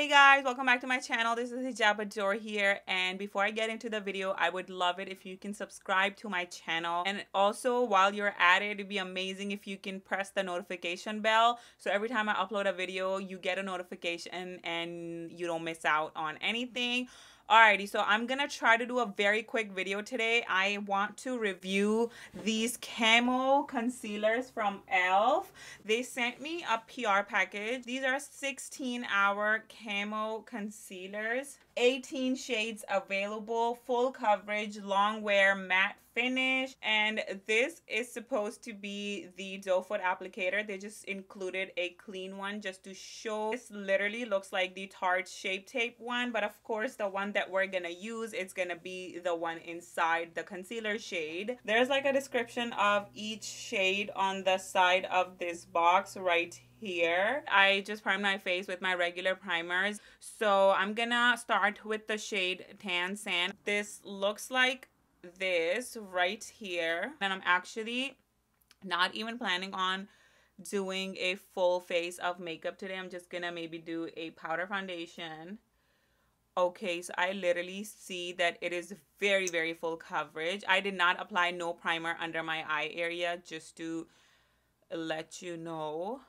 Hey guys, welcome back to my channel. This is Hijabadore here, and before I get into the video, I would love it if you can subscribe to my channel, and also while you're at it, it'd be amazing if you can press the notification bell so every time I upload a video you get a notification and you don't miss out on anything. Alrighty, so I'm gonna try to do a very quick video today. I want to review these Camo concealers from e.l.f. They sent me a PR package. These are 16-hour Camo concealers. 18 shades available, full coverage, long wear, matte finish, and this is supposed to be the doe foot applicator. They just included a clean one just to show. This literally looks like the Tarte Shape Tape one, but of course the one that we're gonna use is gonna be the one inside the concealer shade. There's like a description of each shade on the side of this box right here. I just primed my face with my regular primers, so I'm gonna start with the shade Tan Sand. This looks like this right here, and I'm actually not even planning on doing a full face of makeup today. I'm just gonna maybe do a powder foundation. Okay, so I literally see that it is very full coverage. I did not apply no primer under my eye area, just to let you know.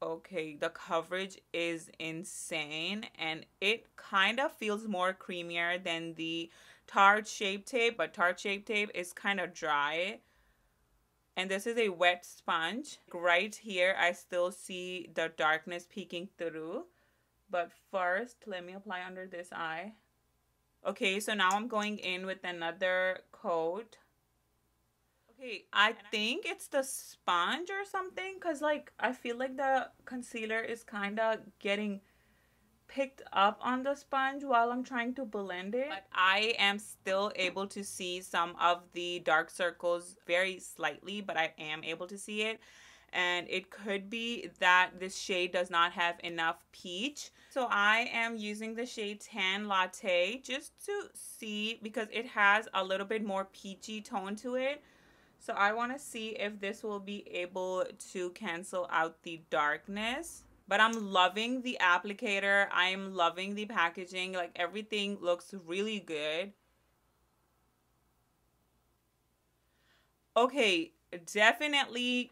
Okay, the coverage is insane, and it kind of feels more creamier than the Tarte Shape Tape, but Tarte Shape Tape is kind of dry. And this is a wet sponge. Right here, I still see the darkness peeking through. But first, let me apply under this eye. Okay, so now I'm going in with another coat. Okay, I think it's the sponge or something, because like I feel like the concealer is kind of getting picked up on the sponge while I'm trying to blend it. But I am still able to see some of the dark circles very slightly, but I am able to see it. And it could be that this shade does not have enough peach. So I am using the shade Tan Latte just to see, because it has a little bit more peachy tone to it. So I want to see if this will be able to cancel out the darkness. But I'm loving the applicator. I'm loving the packaging. Like, everything looks really good. Okay, definitely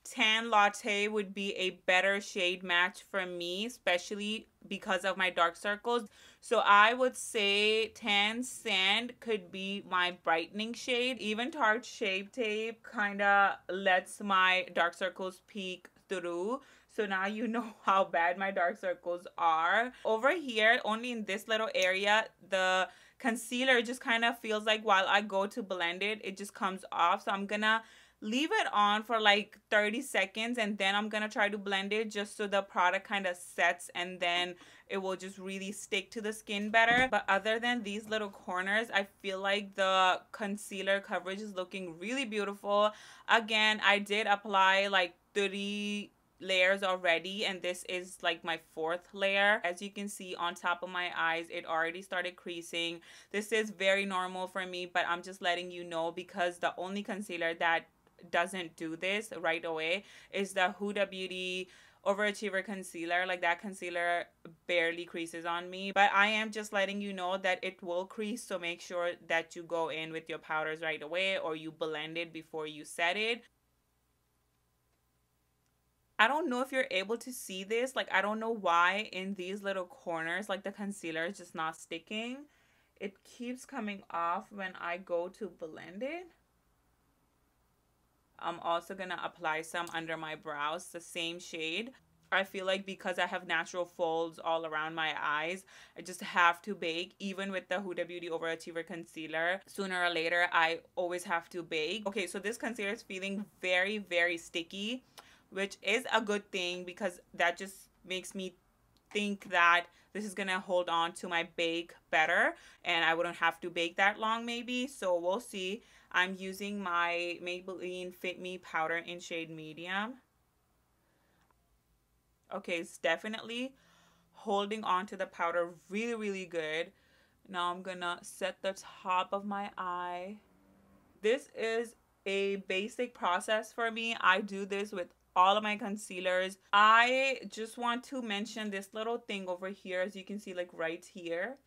Tan Latte would be a better shade match for me, especially because of my dark circles. So I would say Tan Sand could be my brightening shade. Even Tarte Shape Tape kind of lets my dark circles peek through. So now you know how bad my dark circles are. Over here, only in this little area, the concealer just kind of feels like while I go to blend it, it just comes off. So I'm gonna leave it on for like 30 seconds, and then I'm gonna try to blend it just so the product kind of sets, and then it will just really stick to the skin better. But other than these little corners, I feel like the concealer coverage is looking really beautiful. Again, I did apply like 30 layers already, and this is like my 4th layer. As you can see on top of my eyes, it already started creasing. This is very normal for me, but I'm just letting you know, because the only concealer that doesn't do this right away is the Huda Beauty Overachiever concealer. Like, that concealer barely creases on me, but I am just letting you know that it will crease, so make sure that you go in with your powders right away, or you blend it before you set it. I don't know if you're able to see this. Like, I don't know why in these little corners, like, the concealer is just not sticking. It keeps coming off when I go to blend it. I'm also gonna apply some under my brows, the same shade. I feel like because I have natural folds all around my eyes, I just have to bake. Even with the Huda Beauty Overachiever concealer, sooner or later I always have to bake. Okay, so this concealer is feeling very sticky, which is a good thing, because that just makes me think that this is gonna hold on to my bake better, and I wouldn't have to bake that long maybe. So we'll see. I'm using my Maybelline Fit Me powder in shade medium. Okay, it's definitely holding on to the powder really good. Now I'm gonna set the top of my eye. This is a basic process for me. I do this with all of my concealers. I just want to mention this little thing over here, as you can see, like right here.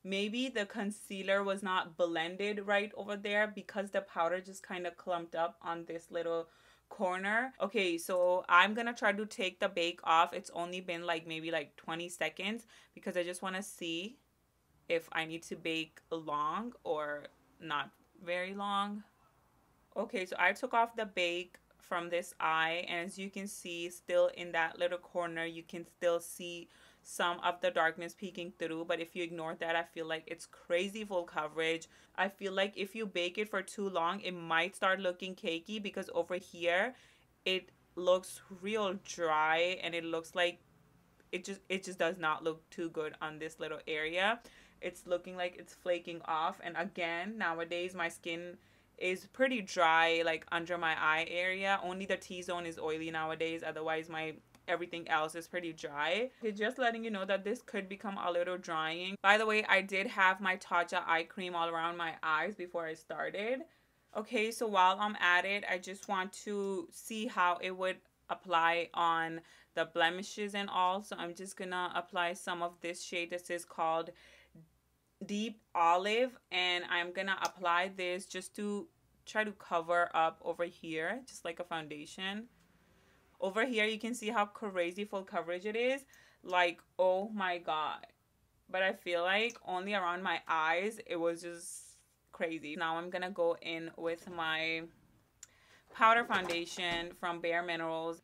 Maybe the concealer was not blended right over there because the powder just kind of clumped up on this little corner. Okay, so I'm gonna try to take the bake off. It's only been like maybe like 20 seconds because I just want to see if I need to bake long or not very long. Okay, so I took off the bake from this eye, and as you can see, still in that little corner, you can still see some of the darkness peeking through. But if you ignore that, I feel like it's crazy full coverage. I feel like if you bake it for too long, it might start looking cakey, because over here it looks real dry, and it looks like it just does not look too good on this little area. It's looking like it's flaking off. And again, nowadays my skin is pretty dry, like under my eye area. Only the T-zone is oily nowadays, otherwise my everything else is pretty dry. Okay, just letting you know that this could become a little drying. By the way, I did have my Tatcha eye cream all around my eyes before I started. Okay, so while I'm at it, I just want to see how it would apply on the blemishes and all. So I'm just gonna apply some of this shade. This is called Deep Olive, and I'm gonna apply this just to try to cover up over here, just like a foundation. Over here you can see how crazy full coverage it is, like, oh my god. But I feel like only around my eyes it was just crazy. Now I'm gonna go in with my powder foundation from Bare Minerals.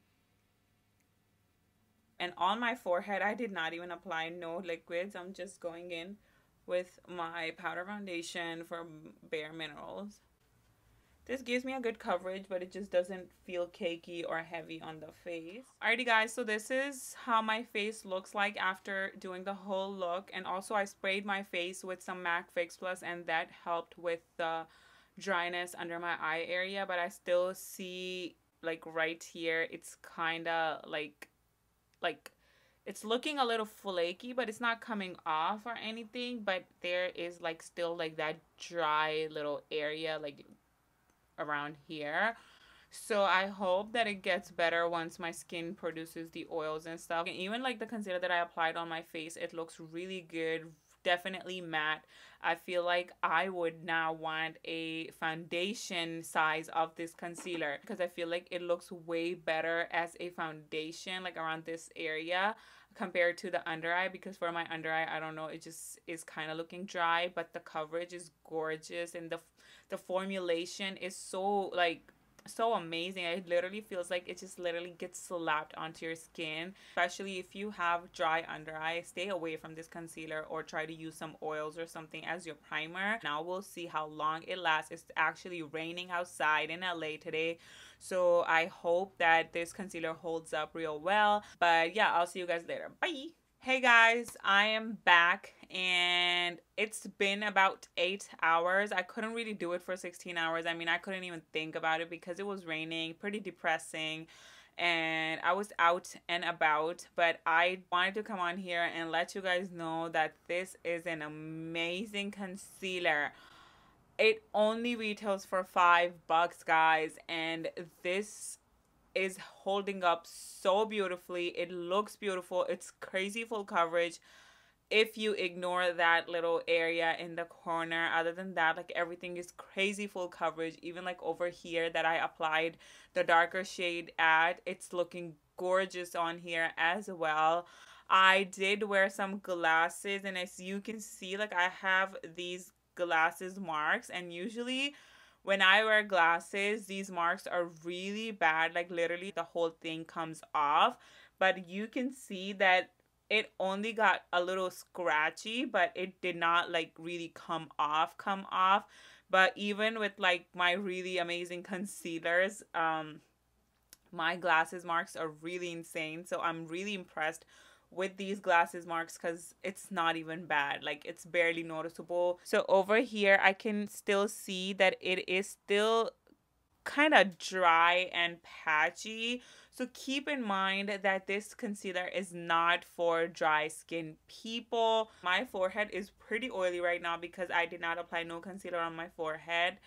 And on my forehead, I did not even apply no liquids. I'm just going in with my powder foundation from Bare Minerals. This gives me a good coverage, but it just doesn't feel cakey or heavy on the face. Alrighty guys, so this is how my face looks like after doing the whole look. And also I sprayed my face with some MAC Fix Plus, and that helped with the dryness under my eye area. But I still see, like right here, it's kind of like it's looking a little flaky, but it's not coming off or anything. But there is like still like that dry little area like around here. So I hope that it gets better once my skin produces the oils and stuff. And even like the concealer that I applied on my face, it looks really good, definitely matte. I feel like I would now want a foundation size of this concealer, because I feel like it looks way better as a foundation, like around this area, compared to the under eye. Because for my under eye, I don't know, it just is kind of looking dry, but the coverage is gorgeous, and the formulation is so so amazing. It literally feels like it just literally gets slapped onto your skin. Especially if you have dry under eye, stay away from this concealer, or try to use some oils or something as your primer. Now we'll see how long it lasts. It's actually raining outside in LA today, so I hope that this concealer holds up real well. But yeah, I'll see you guys later. Bye. Hey guys, I am back, and it's been about 8 hours. I couldn't really do it for 16 hours. I mean, I couldn't even think about it because it was raining, pretty depressing, and I was out and about. But I wanted to come on here and let you guys know that this is an amazing concealer. It only retails for $5, guys, and this is holding up so beautifully. It looks beautiful. It's crazy full coverage if you ignore that little area in the corner. Other than that, like, everything is crazy full coverage. Even like over here that I applied the darker shade at, it's looking gorgeous on here as well. I did wear some glasses, and as you can see, like, I have these glasses marks, and usually when I wear glasses, these marks are really bad. Like, literally the whole thing comes off. But you can see that it only got a little scratchy, but it did not like really come off. But even with like my really amazing concealers, my glasses marks are really insane. So I'm really impressed with these glasses marks, because it's not even bad. Like, it's barely noticeable. So over here I can still see that it is still kind of dry and patchy. So keep in mind that this concealer is not for dry skin people. My forehead is pretty oily right now because I did not apply no concealer on my forehead.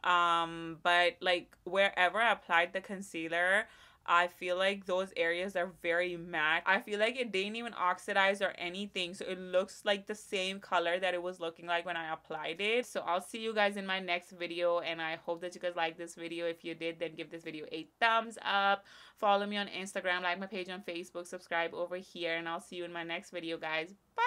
But like wherever I applied the concealer, I feel like those areas are very matte. I feel like it didn't even oxidize or anything, so it looks like the same color that it was looking like when I applied it. So I'll see you guys in my next video, and I hope that you guys like this video. If you did, then give this video a thumbs up. Follow me on Instagram, like my page on Facebook, subscribe over here, and I'll see you in my next video, guys. Bye!